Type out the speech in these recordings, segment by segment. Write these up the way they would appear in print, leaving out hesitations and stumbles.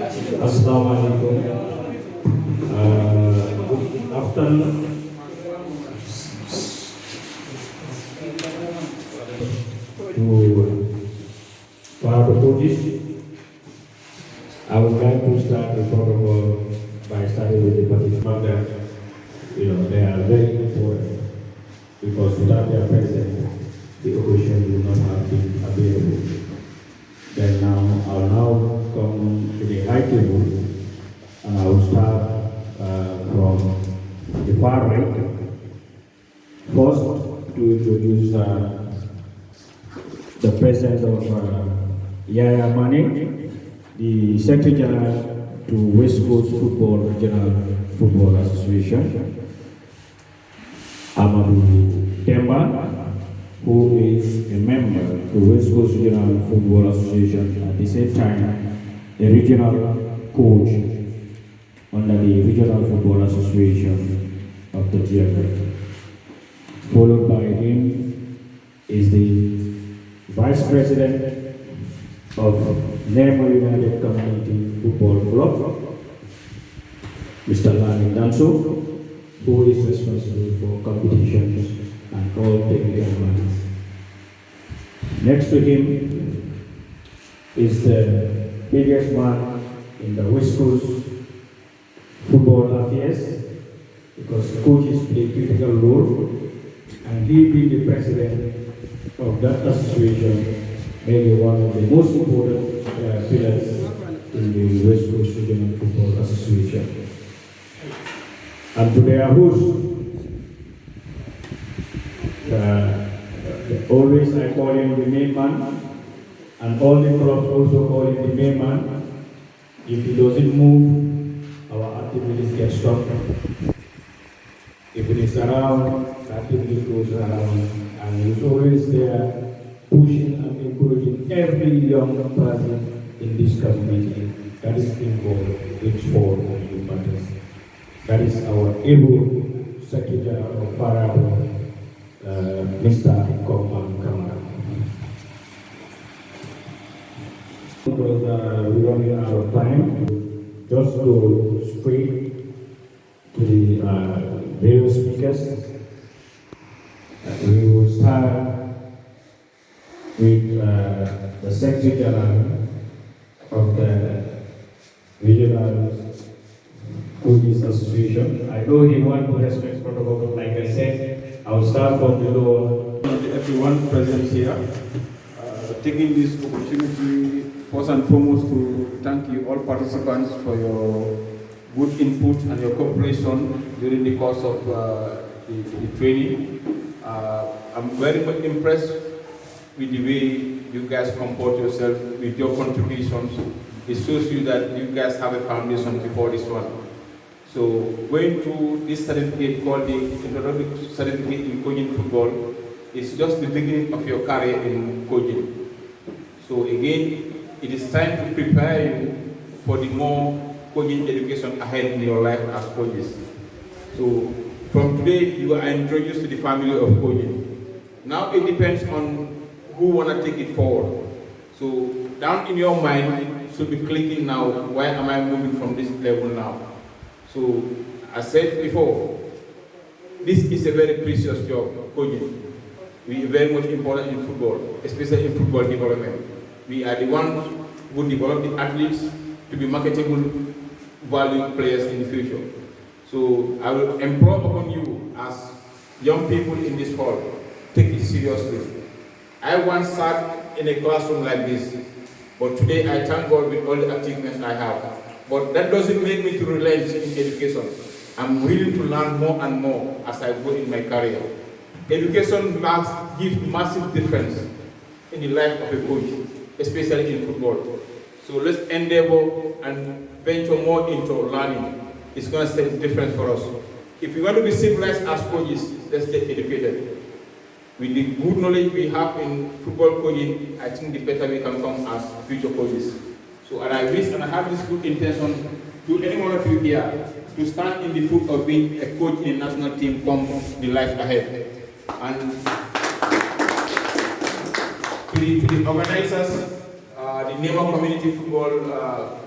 Assalamu alaikum. Good afternoon to Farato coaches. I would like to start the protocol by starting with the participants that they are very important because without their presence, the occasion will not have been available. Then now I'll now come to the high table and I will start from the far right. First, to introduce the president of Yaya Mane, the Secretary General to West Coast Football Regional Football Association, Amadou Demba, who is a member to West Coast Regional Football Association, at the same time a regional coach under the Regional Football Association of the GFF. Followed by him is the Vice President of Nema United Community Football Club, Mr. Lani Danso, who is responsible for competitions and all technical matters. Next to him is the biggest man in the West Coast football affairs, because coaches play a critical role, and he being the president of that association, maybe one of the most important pillars in the West Coast Regional Football Association. And to their host, always I call him the main man, and all the clubs also call him the main man. If he doesn't move, our activities get stopped. If it is around, the activity goes around, and he's always there pushing and encouraging every young person in this community that is involved in sport and youth matters. That is our able Secretary of Farato, Mr. Komman Kamara. Because we're running out of time, just go straight to the various speakers. We will start with the Secretary General of the Regional Coaches Association. I know he wants to respect protocol, but like I said, I will start from the lower. Everyone present here, taking this opportunity first and foremost to thank you all participants for your good input and your cooperation during the course of the training. I'm very much impressed with the way you guys comport yourself with your contributions. It shows you that you guys have a foundation before this one. So going to this certificate called the introductory certificate in coaching football is just the beginning of your career in coaching. So again, it is time to prepare you for the more coaching education ahead in your life as coaches. So from today, you are introduced to the family of coaching. Now it depends on who want to take it forward. So down in your mind should be clicking now, why am I moving from this level now? So as said before, this is a very precious job, coaching. We are very much important in football, especially in football development. We are the ones who develop the athletes to be marketable, valued players in the future. So I will implore upon you as young people in this hall, take it seriously. I once sat in a classroom like this, but today I thank God with all the achievements I have. But that doesn't make me to relent in education. I'm willing to learn more and more as I go in my career. Education gives massive difference in the life of a coach, especially in football. So let's endeavor and venture more into learning. It's going to set a difference for us. If we want to be civilized as coaches, let's get educated. With the good knowledge we have in football coaching, I think the better we can come as future coaches. So and I wish and I have this good intention to any one of you here to stand in the foot of being a coach in a national team come the life ahead. And to the organizers, the Nema Community Football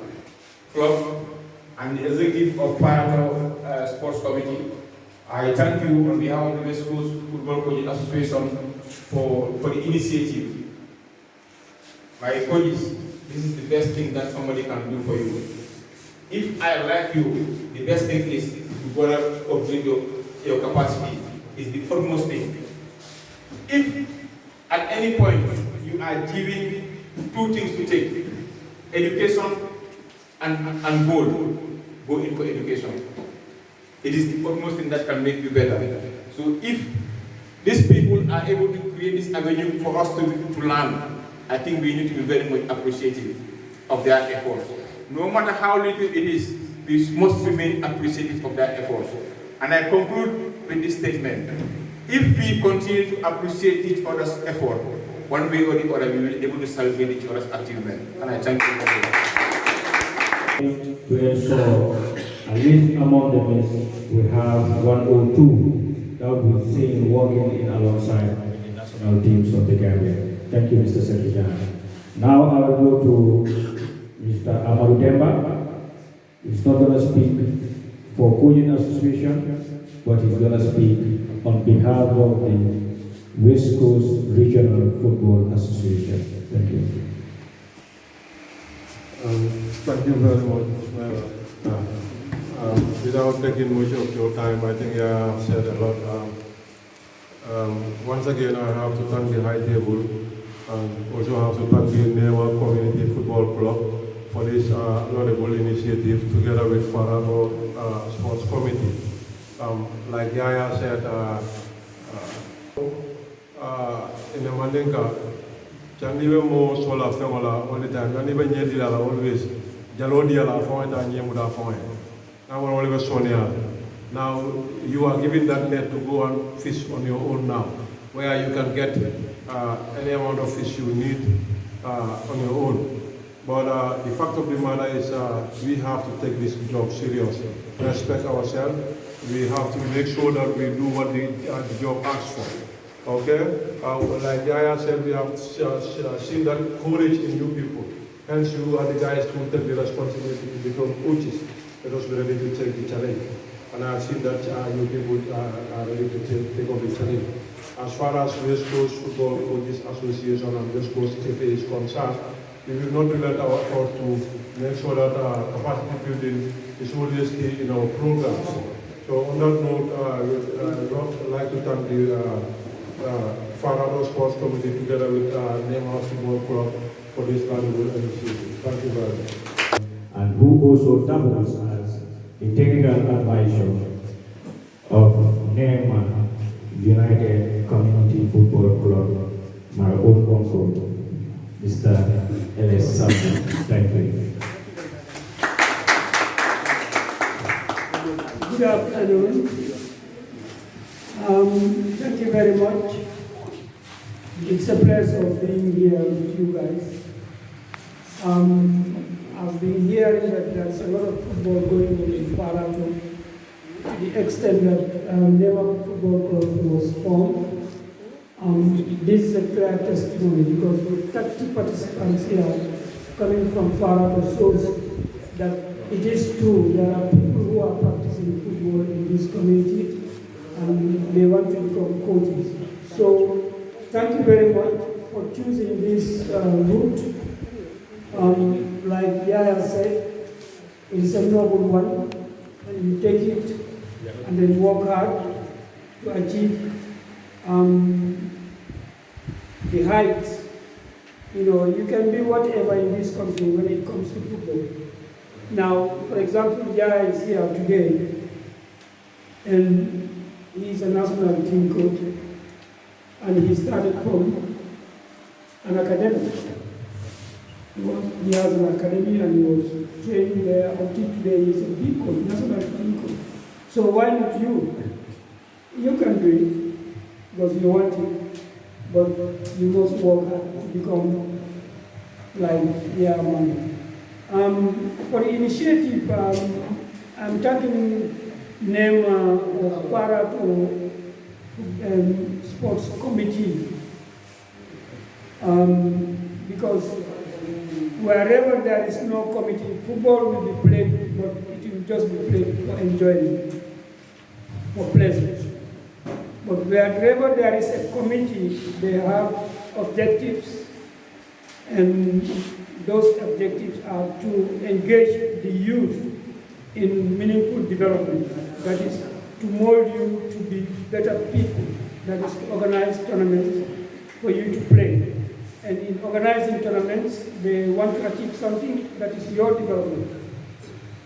Club and the executive of Farato Sports Committee. I thank you on behalf of the West Coast Football Coaching Association for the initiative. My coaches, this is the best thing that somebody can do for you. If I like you, the best thing is to go up upgrade your capacity. Is the foremost thing. If at any point you are given two things to take, education and goal, go in for education. It is the foremost thing that can make you better. So if these people are able to create this avenue for us to learn, I think we need to be very much appreciative of their efforts. No matter how little it is, we must remain appreciative of their efforts. And I conclude with this statement. If we continue to appreciate each other's effort, one way or the other, we will be able to celebrate each other's achievement. And I thank you for that. To ensure, at least among the best, we have 102 that we've seen working in alongside the national teams of the Gambia. Thank you, Mr. Secretary. Now I will go to Mr. Amadou Demba. He's not going to speak for Coaching Association, but he's going to speak on behalf of the West Coast Regional Football Association. Thank you. Thank you very much. Without taking much of your time, I think I have said a lot. Once again, I have to thank the High Table and also have to thank the Nema Community Football Club for this laudable initiative together with Farato Sports Committee. Like Yaya said, in the Mandinka, Chandiwe mo sola femola all the time. Chandiwe nyedi la always. Jalodi la phone and yemuda phone. Now we're always Sonia. Now you are given that net to go and fish on your own now, where you can get any amount of fish you need on your own. But the fact of the matter is we have to take this job seriously, respect ourselves. We have to make sure that we do what the job asks for. Okay? Like Yaya said, we have seen that courage in you people. Hence you are the guys who take the responsibility to become coaches. Let us be ready to take the challenge. And I've seen that you people are ready to take up the challenge. As far as West Coast Football Coaches Association and West Coast FA is concerned, we will not relent our effort to make sure that capacity building is always key in our program. So on that note, I would like to thank the Farato Sports Committee together with Nema Football Club for this valuable initiative. Thank you very much. And who also doubles as the technical advisor of Nema United Community Football Club, my own uncle, Mr. L.S. Samuel. Thank you. Good afternoon. Thank you very much. It's a pleasure being here with you guys. I've been hearing that there's a lot of football going on in Farato, to the extent that Nema Football Club was formed. This is a clear testimony because with 30 participants here coming from Farato shows that it is true there are people who are practicing football in this community and they want to become coaches. So thank you very much for choosing this route. Like Yaya said, it is a noble one, and you take it and then work hard to achieve the heights. You know, you can be whatever in this country when it comes to football. Now, for example, Yaya is here today, and he's a national team coach, and he started from an academy. He has an academy and he was training there until today. He's a big coach, national team coach. So why not you? You can do it because you want it, but you must work hard to become like man. For the initiative, I'm thanking Nema Farato Sports Committee because Wherever there is no committee, football will be played, but it will just be played for enjoyment, for pleasure. But wherever there is a committee, they have objectives, and those objectives are to engage the youth in meaningful development. That is to mold you to be better people. That is to organize tournaments for you to play. And in organizing tournaments, they want to achieve something that is your development.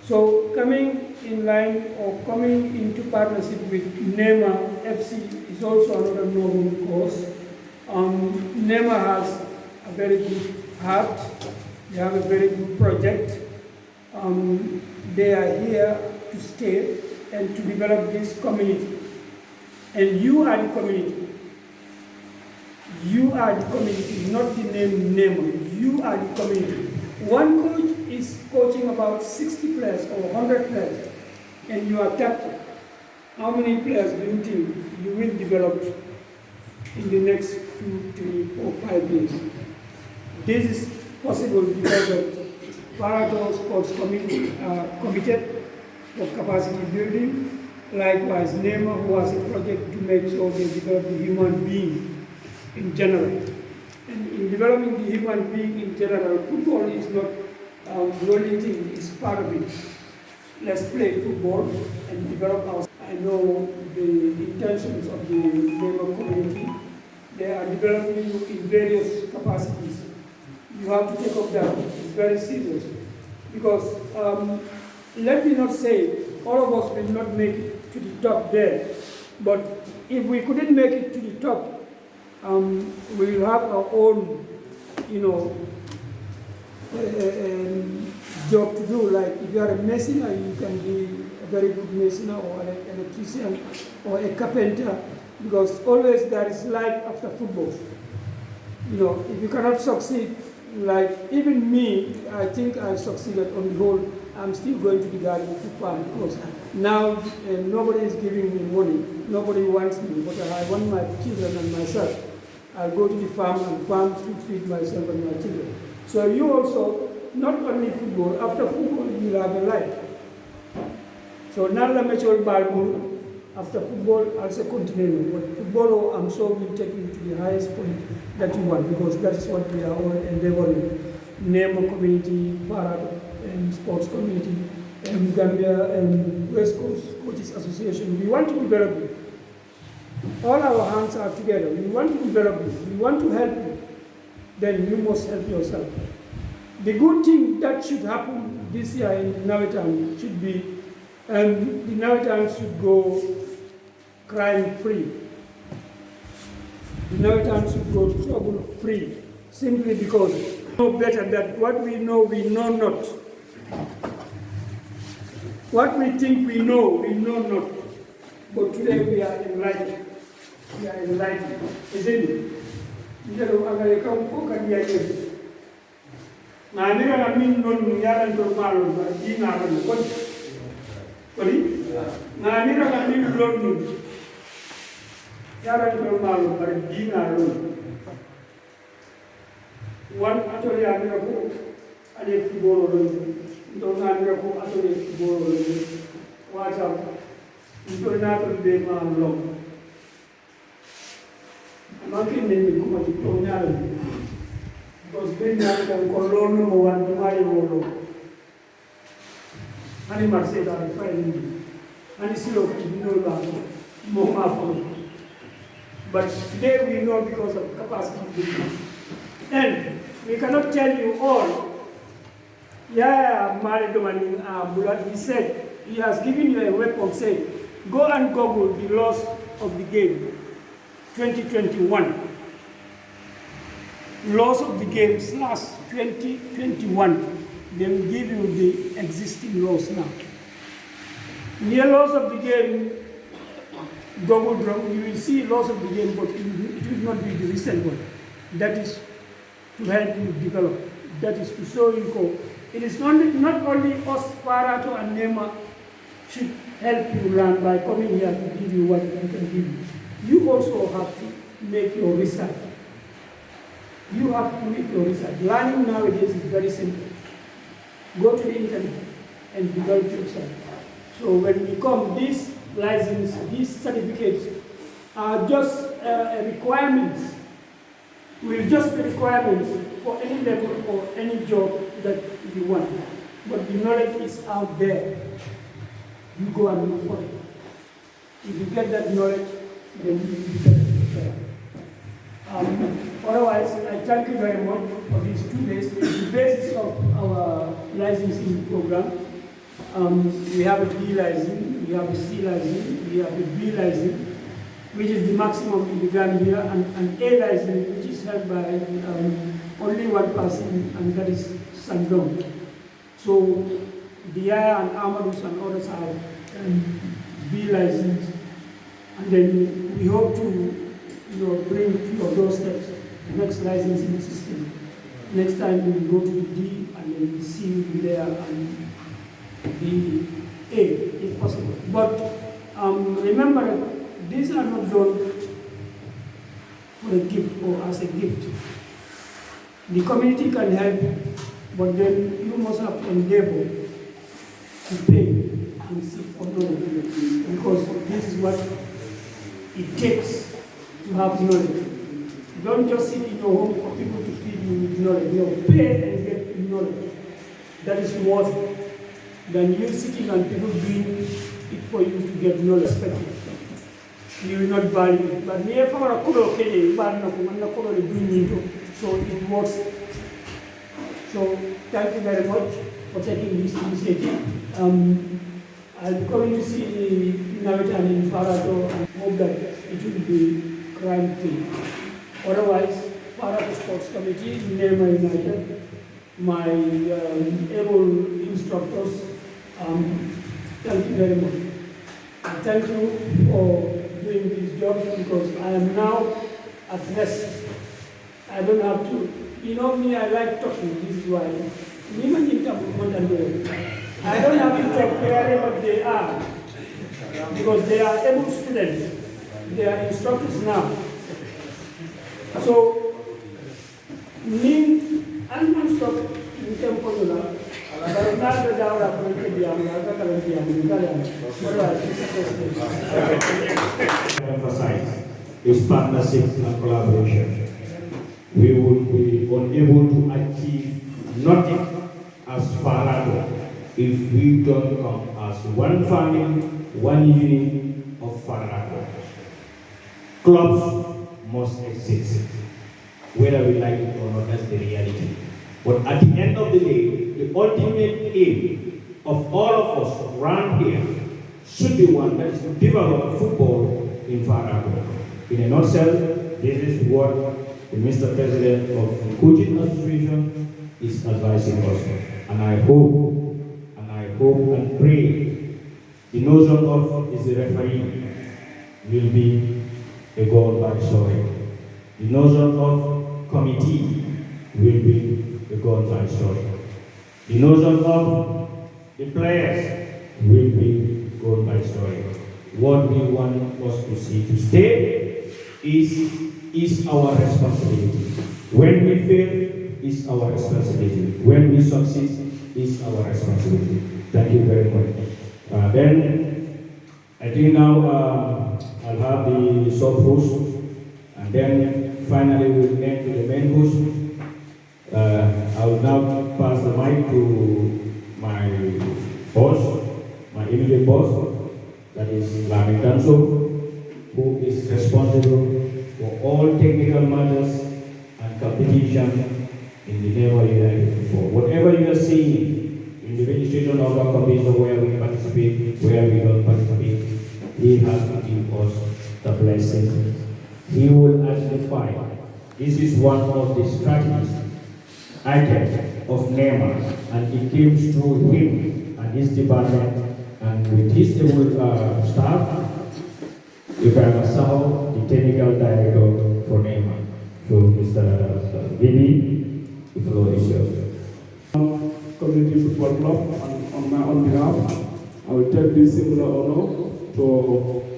So coming in line or coming into partnership with Nema FC is also another noble cause. Nema has a very good heart. They have a very good project. They are here to stay and to develop this community. And you are the community. You are the community, not the name Nema. You are the community. One coach is coaching about 60 players or 100 players, and you are captain. How many players do you think you will develop in the next 2, 3, 4, 5 years? This is possible because of Farato Sports Committee committed for capacity building. Likewise, Nema, who has a project to make sure they develop the human being in general. And in developing the human being in general, football is not the only thing, it's part of it. Let's play football and develop our. I know the intentions of the Nema community. They are developing you in various capacities. You have to take up that. It's very serious. Because let me not say all of us will not make it to the top there. But if we couldn't make it to the top, we will have our own, job to do. Like if you are a masoner, you can be a very good masoner or an electrician or a carpenter, because always there is life after football. If you cannot succeed, like even me, I think I succeeded on the whole. I'm still going to the garden to farm because now nobody is giving me money. Nobody wants me, but I want my children and myself. I'll go to the farm and farm to feed myself and my children. So you also, not only football, after football you'll have a life. So Nala Mechol Balbul, after football, also continue. But football, I'm sure will take you to the highest point that you want, because that is what we are all endeavoring. Nema community, Farato, and sports community, and Gambia and West Coast Coaches Association. We want to develop it. All our hands are together. We want to develop it. We want to help you. Then you must help yourself. The good thing that should happen this year in the Navitan should be, the Navitan should go crime-free. The Navitan should go trouble-free, simply because we know better that what we know not. What we think we know not. But today we are enlightened. We are enlightened. Isn't it? One atoli amira ko ade football do amira ko atoli football wacha ndo na to be ma lo amakin ne ko ma to nyala because ben na kan ko lo no mo wan ma yo lo ani marse da fa ni ani silo no la mo ma fo. But today we know because of capacity building. And we cannot tell you all. Yeah, Mari Domani Bulat, he said, he has given you a weapon, say, go and Google the laws of the game, 2021. Laws of the game / 2021. They will give you the existing laws now. Near laws of the game, Google, you will see laws of the game, but it will not be the recent one. That is to help you develop. That is to show you go. It is not only us, Farato and Nema, should help you learn by coming here to give you what we can give you. You also have to make your research. You have to make your research. Learning nowadays is very simple. Go to the internet and develop yourself. So when we come, these licenses, these certificates are just requirements, will just be requirements for any level or any job that you want. But the knowledge is out there. You go and look for it. If you get that knowledge, then you get it. Otherwise, I thank you very much for these 2 days. It's the basis of our licensing program. We have a B license, we have a C license, we have a B license, which is the maximum in the Gambia, and an A license, which is held by only one person, and that is Sandong. So, Dia and Amadus and others have B license, and then we hope to bring to your doorsteps the next licensing system. Next time we will go to the D, and then the C will be there, and the A, if possible. But remember that these are not done for a gift or as a gift. The community can help, but then you must have to endeavor to pay and seek for knowledge, because this is what it takes to have knowledge. Don't just sit in your home for people to feed you with knowledge. You pay and get knowledge. That is worth it than you sitting and people doing it for you to get knowledge. You will not value it. But so it works. So thank you very much for taking this initiative. I'm coming to see the Nema United in Farato and hope that it will be crime-free. Otherwise, Farato Sports Committee, Nema United, my able instructors, thank you very much. And thank you for doing this job, because I am now at rest. I don't have to, me, I like talking, this is why. I don't have to talk clearly, but they are, because they are able students. They are instructors now. So, I'm going to stop in Tempola. Emphasize is partnership and collaboration. We would be unable to achieve nothing as Farato if we don't come as one family, one unit of Farato. Clubs must exist, whether we like it or not. That's the reality. But at the end of the day, the ultimate aim of all of us around here should be one, that is to develop football in Farato. In a nutshell, this is what the Mr. President of the Coaching Association is advising us. And I hope and pray the notion of is the referee will be a goal by story. The notion of committee will be a goal by story. The notion of the players will be goal by story. What we want us to see to stay is our responsibility. When we fail, is our responsibility. When we succeed, is our responsibility. Thank you very much. Then, I think now I'll have the sub-host, and then finally we'll end to the main host. I will now pass the mic to my boss, my immediate boss, that is Lami Danso, who is responsible for all technical matters and competition in the Nema United before. Whatever you are seeing in the registration of our competition, where we participate, where we don't participate, he has to give us the blessing. He will identify. This is one of the strategies items of Nema, and it came through him and his department, and with his able staff, Ibrahim Sao, the technical director for Nema. So, Mr. Vivi, the floor is yours. Community Football Club, and on my own behalf, I will take this singular honor to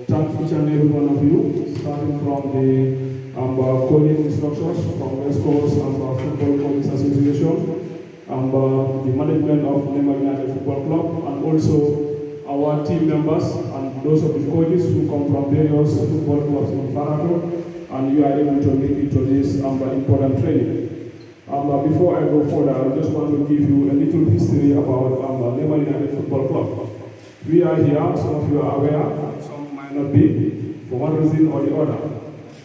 thank each and every one of you, starting from the coaching instructions from West Coast Football Coaches Association, the management of Nema United Football Club, and also our team members and those of the coaches who come from various football clubs in Farato, and you are able to make it to this important training. Before I go further, I just want to give you a little history about Nema United Football Club. We are here, some of you are aware, some might not be, for one reason or the other.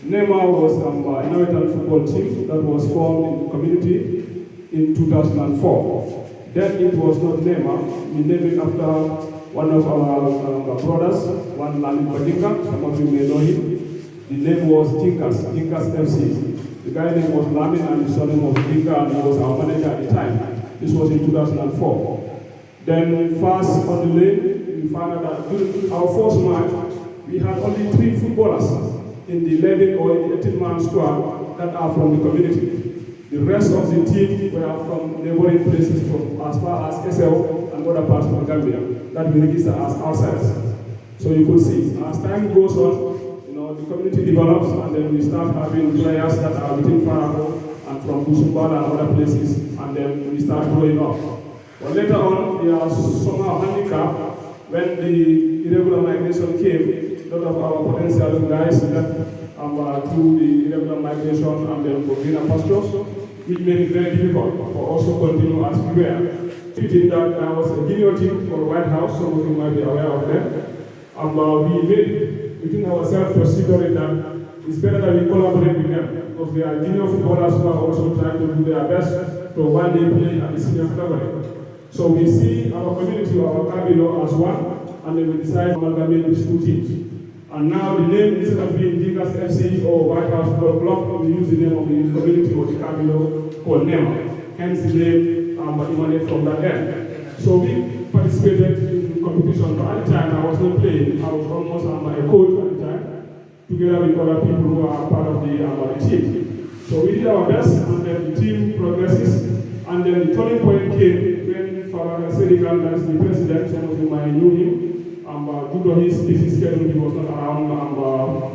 Nema was an innovative football team that was formed in the community in 2004. Then it was not Nema. We named it after one of our brothers, one Lamin Badinga. Some of you may know him. The name was Jinkas FC. The guy's name was Lamin and the surname was Dinka, and he was our manager at the time. This was in 2004. Then fast on the lane, we found out that during our first match, we had only 3 footballers in the 11 or in the 18-man squad that are from the community. The rest of the team were from neighboring places from as far as SL and other parts of Gambia that we register as outsiders. So you could see, as time goes on, the community develops, and then we start having players that are within Farato and from Busumbala and other places, and then we start growing up. But later on, we are somehow handicapped when the irregular migration came. A lot of our potential guys left through the irregular migration and then for greener pastures, which made it very difficult for us to continue as we were. Fitting that I was a junior team for the White House, some of you might be aware of them. We made within ourselves considering that it's better that we collaborate with them because they are junior footballers who are also trying to do their best to one day play at the senior category. So we see our community, our Kabilo as one, and then we decide to amalgamate these 2 teams. And now the name, instead of being Jinkas FC or White House Football Club, we use the name of the community or the Kabilo called Nema. Hence the name emanates from that end. So we participated in competition, but at the time I was not playing. I was almost a coach at the time, together with other people who are part of the team. So we did our best, and then the team progresses, and then the turning point came when Farato Sedikan, that is the president, some of you might know him, due to his busy schedule, he was not around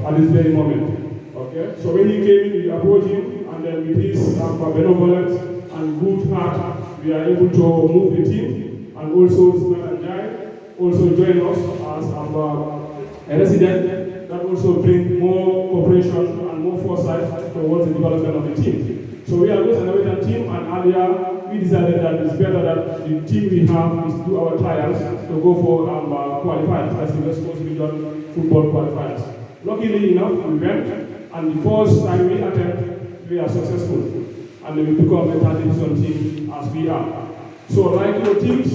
at this very moment. Okay? So when he came in, we approached him, and then with his benevolence and good heart, we are able to move the team, and also Ismail and Jai also join us as a resident that also bring more cooperation and more foresight towards the development of the team. So we are always an American team, and earlier we decided that it's better that the team we have is do our trials to go for qualifiers, that's the West Coast Region football qualifiers. Luckily enough, we went, and the first time we attempted, we are successful, and then we become a third division team as we are. So like your teams,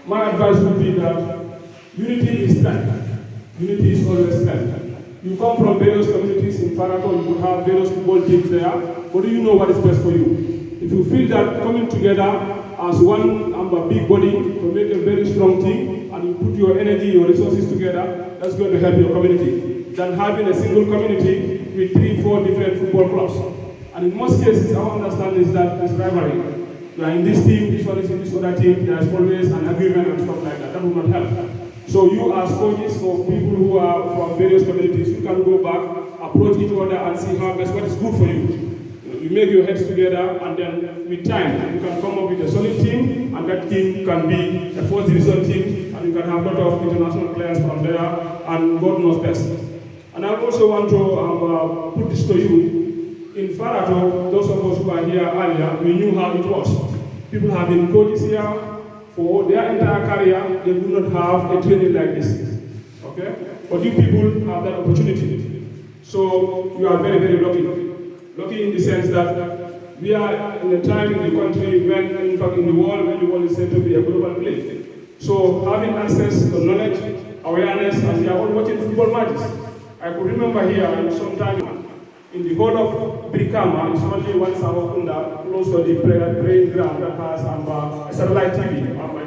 my advice would be that unity is strength. Unity is always strength. You come from various communities in Farato, you could have various football teams there, but do you know what is best for you? If you feel that coming together as one big body to make a very strong team, and you put your energy, your resources together, that's going to help your community, than having a single community with 3-4 different football clubs. And in most cases, our understanding is that there's rivalry. You are in this team, this one is in this other team, there is always an agreement and stuff like that. That will not help. So you as coaches or people who are from various communities, you can go back, approach each other and see how best what is good for you. You make your heads together, and then with time, you can come up with a solid team, and that team can be a 4th division team, and you can have a lot of international players from there, and God knows best. And I also want to put this to you. In Farato, those of us who are here earlier, we knew how it was. People have been coaches here for their entire career. They do not have a training like this. Okay? But you people have that opportunity. So you are very, very lucky. Lucky in the sense that we are in a time in the country when, in fact, in the world, when the world is said to be a global place. So having access to knowledge, awareness, and we are all watching football matches. I could remember here sometime in the whole of Brikama, it's only one Samokunda, close to the playing ground that has a satellite TV, my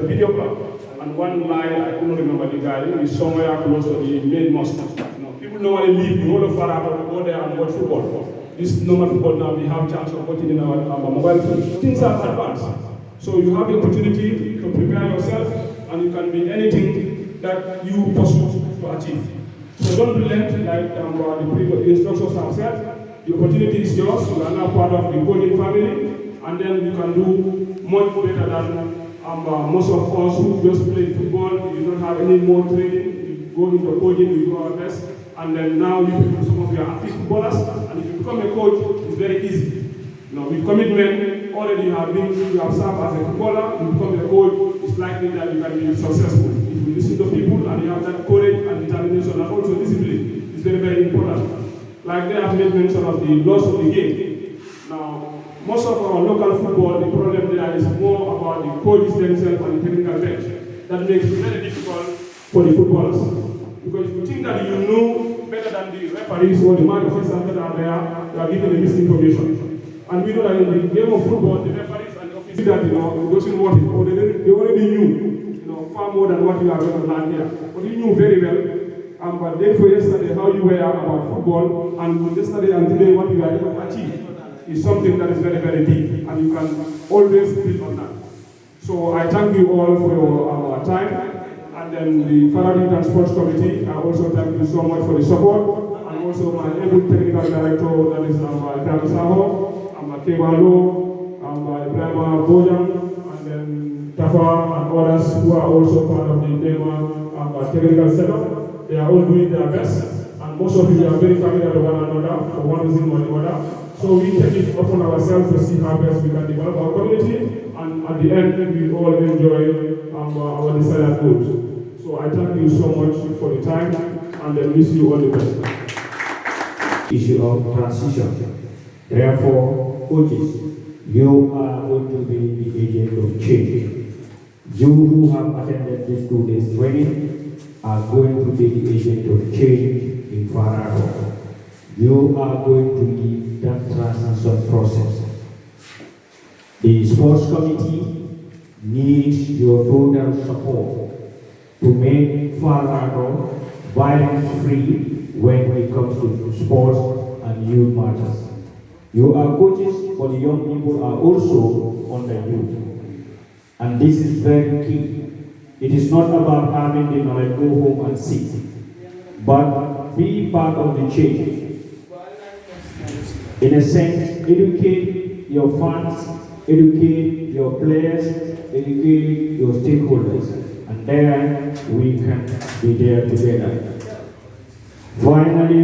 video club. And one line, I couldn't remember the guy, is somewhere close to the main mosque. People normally leave the whole of Farato to go there and watch football. This normal football now, we have chance of watching in our mobile phones. Things are advanced. So you have the opportunity to prepare yourself, and you can be anything that you pursue to achieve. So don't relent like the previous instructions have said. The opportunity is yours. You are now part of the coaching family, and then you can do much better than most of us who just play football. You don't have any more training. You go into coaching, we do our best, and then now you become some of your active footballers. And if you become a coach, it's very easy. You know, with commitment, already you have served as a footballer. You become a coach. It's likely that you can be successful. If you listen to people and you have that courage and determination and also discipline, it's very, very important. Like they have made mention of the loss of the game. Now, most of our local football, the problem there is more about the coaches themselves and the technical bench. That makes it very difficult for the footballers. Because if you think that you know better than the referees or the match officers that are there, you are given the misinformation. And we know that in the game of football, the referees and the officers that doesn't want it, or they already knew, far more than what you are going to learn here. But you knew very well. But then for yesterday, how you were about football, and yesterday and today, what you are able to achieve is something that is very, very big, and you can always build on that. So I thank you all for your time, and then the Farato and Sports Committee. I also thank you so much for the support, and also my able technical director, that is Farato, Kebalo, Ibrahim Bojan, and then Tafa and others who are also part of the Nema technical setup. They are all doing their best, and most of you are very familiar with one another for one reason or the other. So we take it upon ourselves to see how best we can develop our community, and at the end, we all enjoy our desired goals. So I thank you so much for the time, and then wish you all the best. Issue of transition. Therefore, coaches, you are going to be the agent of change. You who have attended this 2 days training are going to be the agent of change in Farato. You are going to lead that transition process. The sports committee needs your total support to make Farato violence-free when it comes to sports and youth matters. You are coaches, but the young people are also on the youth. And this is very key. It is not about having the knowledge, go home and sit, but be part of the change. In a sense, educate your fans, educate your players, educate your stakeholders, and then we can be there together. Finally,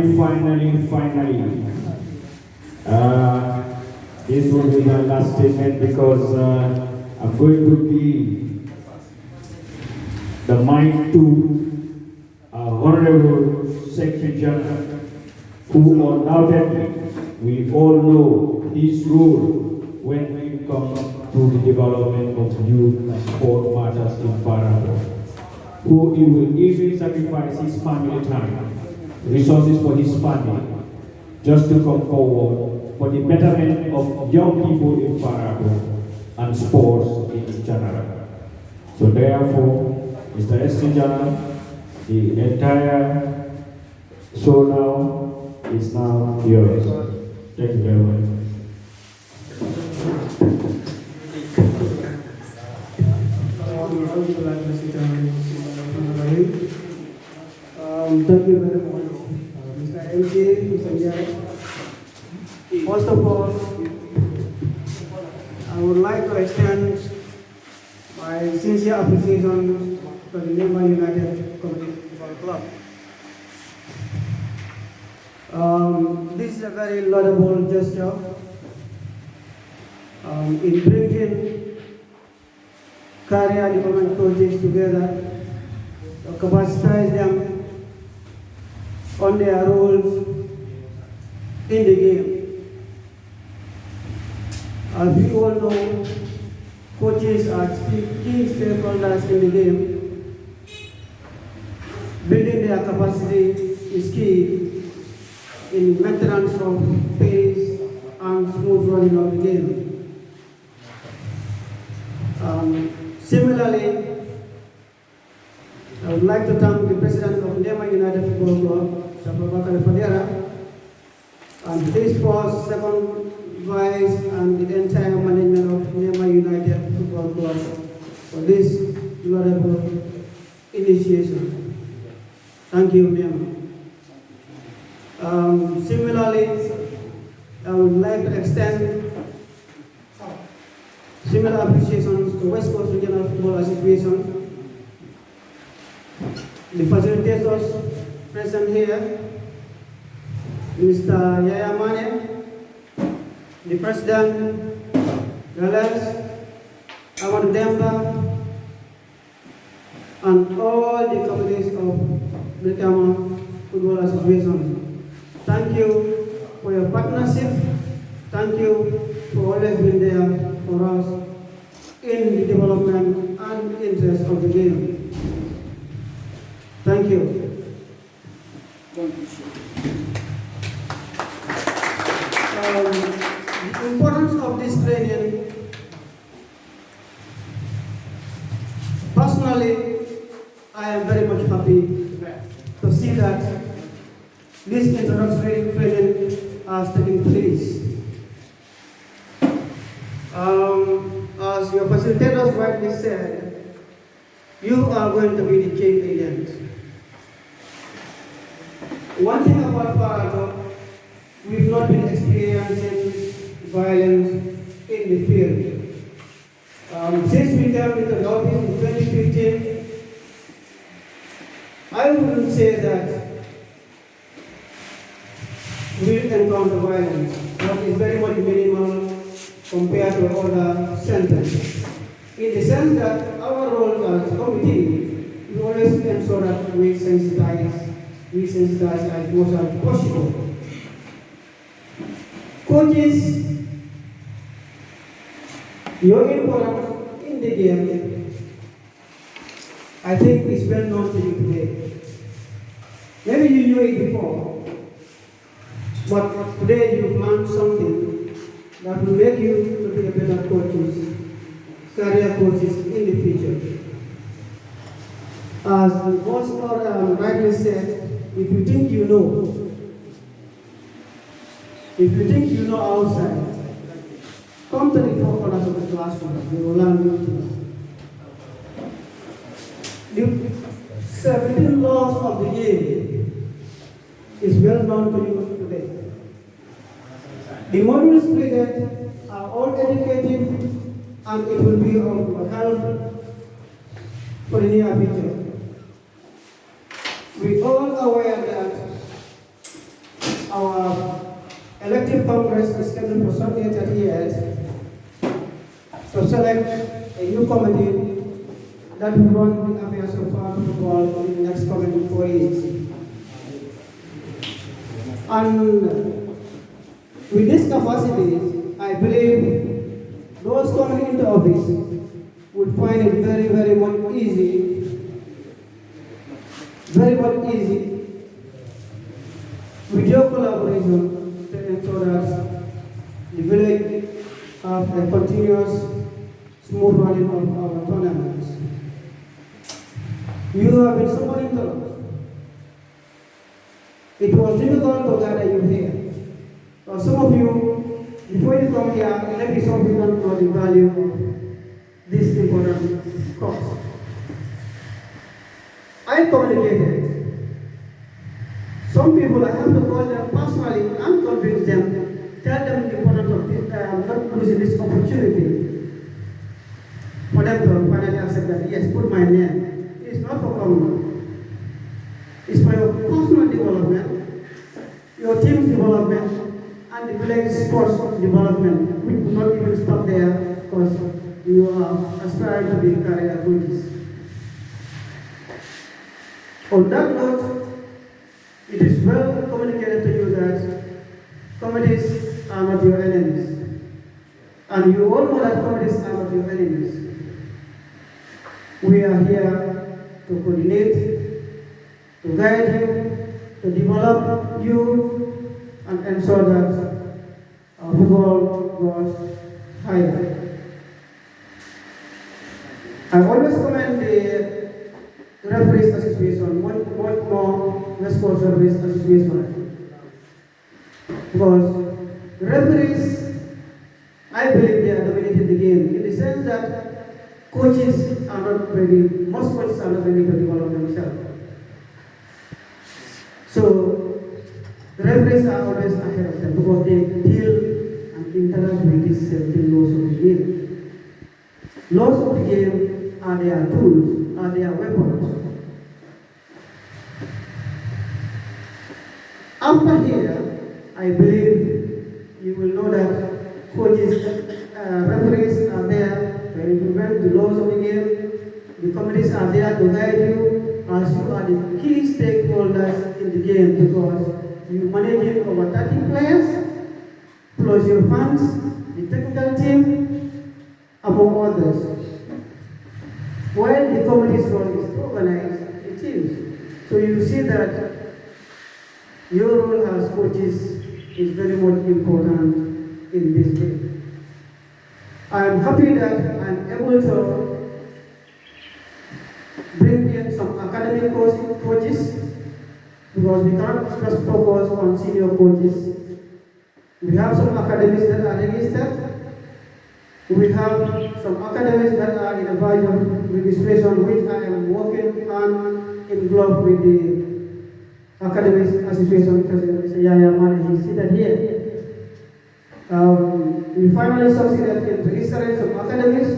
this will be my last statement because I'm going to be the mic to Honorable Secretary General, who undoubtedly we all know his role when it comes to the development of youth and sport matters in Farato, who he will even sacrifice his family time, resources for his family, just to come forward for the betterment of young people in Farato and sports in general. So therefore, Mr. Assistant General, the entire show now is now yours. Thank you very much. Thank you very much, Mr. MJ, Mr. Jai. First of all, I would like to extend my sincere appreciation to the Nema United Community Football Club. This is a very laudable gesture in bringing career development coaches together to capacitize them on their roles in the game. As we all know, coaches are key stakeholders in the game. Building their capacity is key in maintenance of pace and smooth running of the game. Similarly, I would like to thank the president of Nema United Football Club, Fadera, and his first, second vice, and the entire management of Nema United Football Club for this laudable initiation. Thank you, Nema. Similarly, I would like to extend similar appreciations to West Coast Regional Football Association, the facilitators present here, Mr. Yaya Mane, the President, Galers, Ahmad Demba, and all the committees of Brikama Football Association. Thank you for your partnership. Thank you for always being there for us in the development and interest of the game. Thank you. The importance of this training, personally, I am very much happy to see that this introductory training has taken place. As your facilitators rightly said, you are going to be the change agent. One thing about Farato, we've not been experiencing violence in the field. Since we came into the office in 2015, I wouldn't say that we encounter violence, but it's very much minimal compared to other centers. In the sense that our role as a committee, we always ensure that we sensitize as much as possible. Coaches, your involvement in the game, I think is well known to you today. Maybe you knew it before, but today you've learned something that will make you to be a better coaches, career coaches in the future. As the boss rightly said, if you think you know outside, come to the four corners of the classroom, you will learn new things. The 17 laws of the game is well known to you today. The modules treated are all educative and it will be of help for the near future. We all aware that our elective Congress is scheduled for Sunday 30th to select a new committee that will run the affairs of our football in the next coming 4 years. And with this capacity, I believe those coming into office would find it very much easy with your collaboration to ensure that the village have a continuous smooth running of our tournaments. You have been supporting us. It was difficult to gather you here. So some of you, before you come here, maybe some of you don't know the value of this important course. I communicated. Some people, I have to call them personally and convince them, tell them the importance of this, not losing this opportunity for them to finally accept that, yes, put my name. It's not for common. It's for your personal development, your team's development, and the village sports development. We do not even stop there because you are aspiring to be career coaches. On that note, it is well communicated to you that committees are not your enemies. And you all know that committees are not your enemies. We are here to coordinate, to guide you, to develop you, and ensure that our football goes higher. I always commend the Referees Association, much more West Coast Referees Association. Because referees, I believe they are dominating the game in the sense that coaches are not ready, most coaches are not ready to develop themselves. So, The referees are always ahead of them because they deal and interact with these certain laws of the game. Laws of the game are their tools, are their weapons. After here, I believe you will know that coaches, referees are there to implement the laws of the game. The committees are there to guide you as you are the key stakeholders in the game because you manage over 30 players, plus your fans, the technical team, among others. While the committee's role is to organize the teams. So you see that your role as coaches is very much important in this game. I am happy that I am able to bring in some academic coaches because we cannot just focus on senior coaches. We have some academies that are registered. We have some academies that are in a verge of registration, which I am working hand in glove with the Academics Association President Mr. Yaya Mane. He's seated here. We finally succeeded in registering some academies,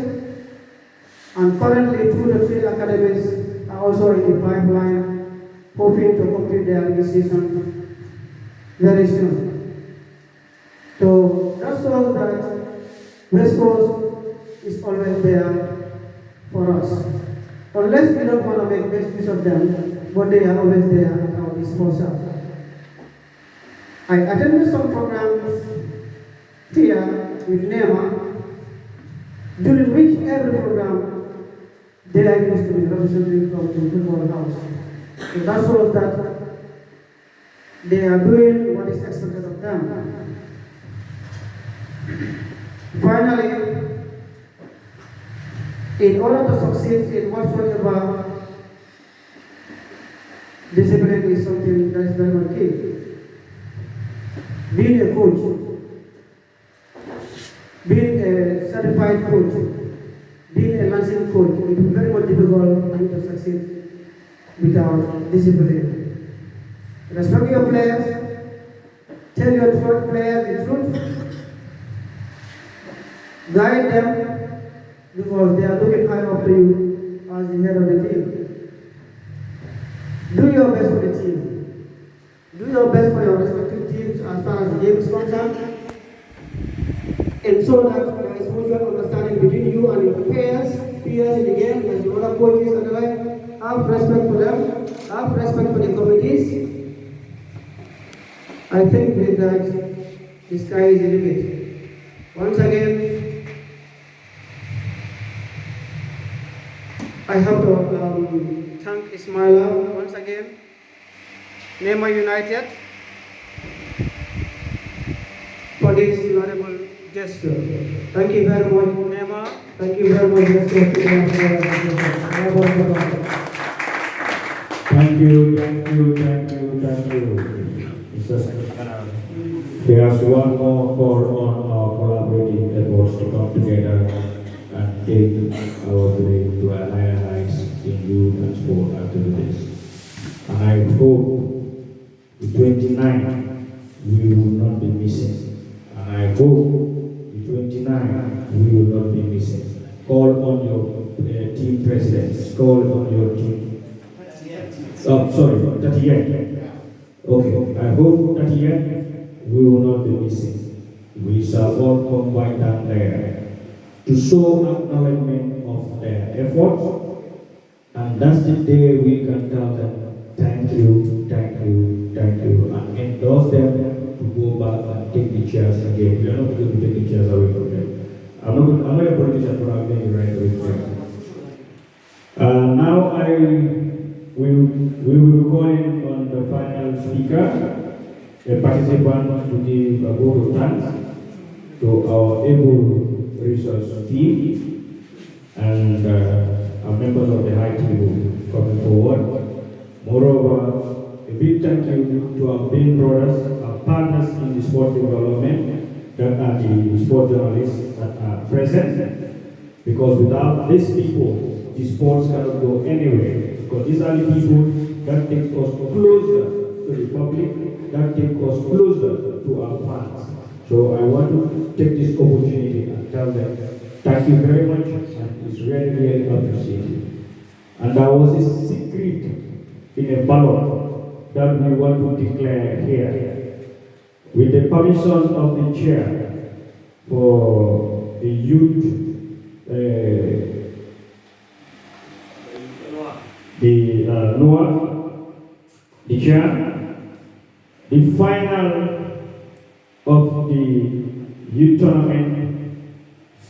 and currently 2 to 3 academies are also in the pipeline, hoping to complete their registration very soon. So that shows that West Coast is always there for us. Unless we don't want to make best use of them, but they are always there at our disposal. I attended some programs here with Nema, during which every program they are used to be represented from the football house. So that shows that they are doing what is expected of them. Finally, in order to succeed in whatsoever discipline is something that is very much key. Being a coach, being a certified coach, being a licensed coach, it is very much difficult for you to succeed without discipline. Respect your players, tell your players the truth, guide them, because they are looking high up to you as the head of the team. Do your best for the team. Do your best for your respective teams as far as the game is concerned. And so that there is mutual understanding between you and your peers in the game, as the other coaches and the like. Have respect for them, have respect for the committees. I think with that, the sky is the limit. Once again, I have to thank Ismaila once again, Nema United, for this honorable gesture. Thank you very much, Nema. Thank you very much, Thank you, Mr. Secretary. There's one more call on our collaborating efforts to come together and take our game to a higher heights in youth and sport after this. And I hope the 29 we will not be missing. And I hope the 29 we will not be missing. Call on your team presidents, call on your team. Oh, sorry, 38. Okay, I hope 38 we will not be missing. We shall all combine down there to show acknowledgement of their efforts, and that's the day we can tell them thank you, and endorse them to go back and take the chairs again. We are not going to take the chairs away from them. I'm not a politician, but I'm going to write away from them. Now we will be calling on the final speaker, a participant, to give a vote of thanks to our able resource team and our members of the high table coming forward. Moreover, a big thank you to our big brothers, our partners in the sport development, that are the sport journalists that are present, because without these people, the sports cannot go anywhere, because these are the people that take us closer to to the public, that takes us closer to our fans. So I want to take this opportunity and tell them, thank you very much, and it's really, really appreciated. And there was a secret in a ballot that we want to declare here. With the permission of the chair for the youth, the chair, the final of the youth tournament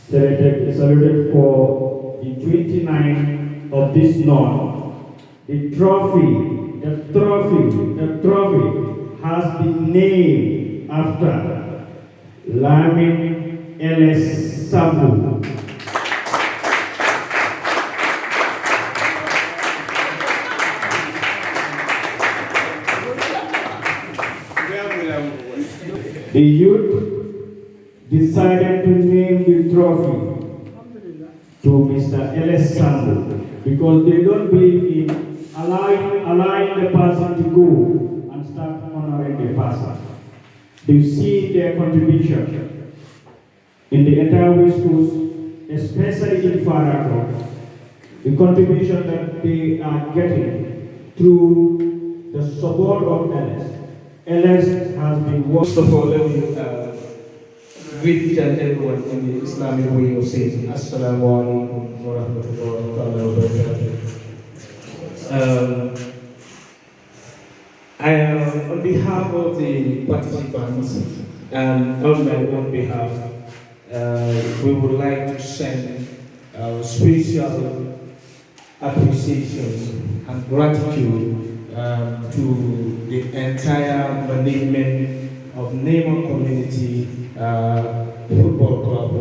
selected for the 29th of this month. The trophy has been named after Lamin L.S. Sabu. The youth decided to name the trophy to Mr. L.S. Sambo because they don't believe in allowing the person to go and start honoring the person. They see their contribution in the entire West Coast, especially in Farato, the contribution that they are getting through the support of LS. LS has been First of all, let me greet each and everyone in the Islamic way of saying Assalamu alaikum wa rahmatullahi wa barakatuh. I am on behalf of the participants and on my own behalf, we would like to send our special appreciation and gratitude to the entire management of Nema Community Football Club,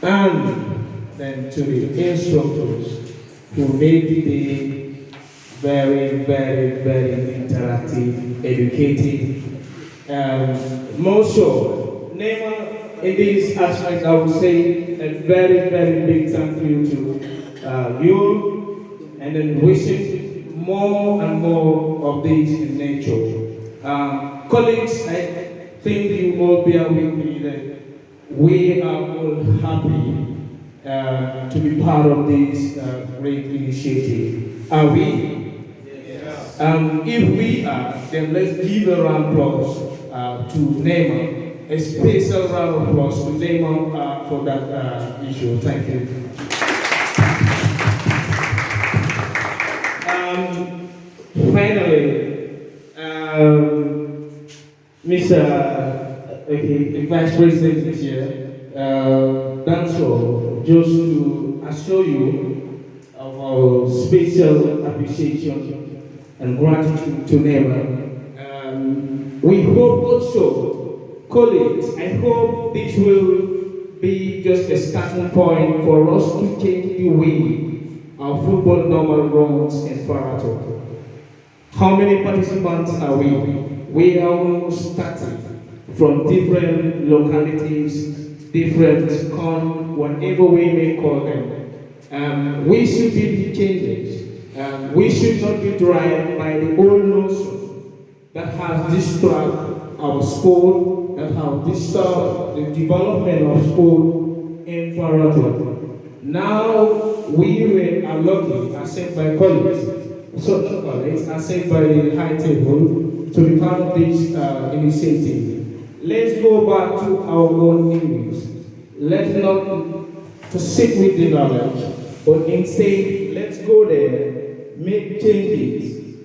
and then to the instructors who made the day very, very, very interactive, educative. More so, Nema, in this aspect, I would say a very, very big thank you to you, and then wishing more and more of these in nature. Colleagues, I think you all bear with me that we are all happy to be part of this great initiative. Are we? Yes. If we are, then let's give a round of applause to Nema, a special round of applause to Nema for that issue. Thank you. Finally, the Vice President is here, Danso, just to assure you of our special appreciation and gratitude to Nema. We hope also, colleagues, I hope this will be just a starting point for us to change the way our football normal runs in Farato. How many participants are we? We are almost 30 from different localities, different whatever we may call them. We should be the changes. We should not be driven by the old notion that has distracted our sport, that have disturbed the development of sport in Farato. Now we are lucky, as said by colleagues, social colleagues, as said by the high table, to be part of this initiative. Let's go back to our own English. Let's not to sit with the knowledge, but instead, let's go there, make changes,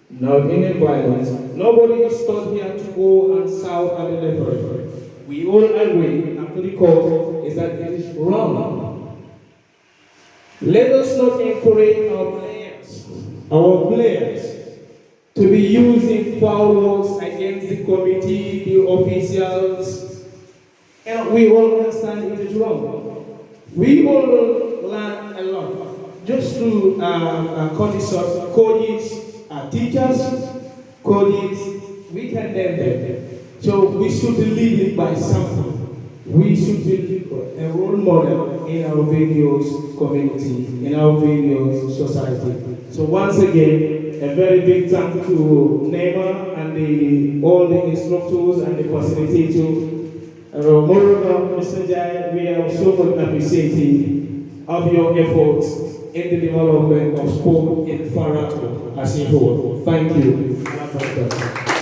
not in violence. Nobody is taught here to go and shout at the referee. We all agree after the court is that it is wrong. Let us not encourage our players to be using foul words against the committee, the officials, and we all understand it is wrong. We all learn a lot. Just to cut this off, coaches, teachers, coaches, we can learn them. So we should be leading by example. We should be a role model in our various community, in our various society. So once again, a very big thank to Nema and all the instructors and the facilitators. Moreover, Mr. Jai, we are so much appreciative of your efforts in the development of sport in Farato as a whole. Thank you.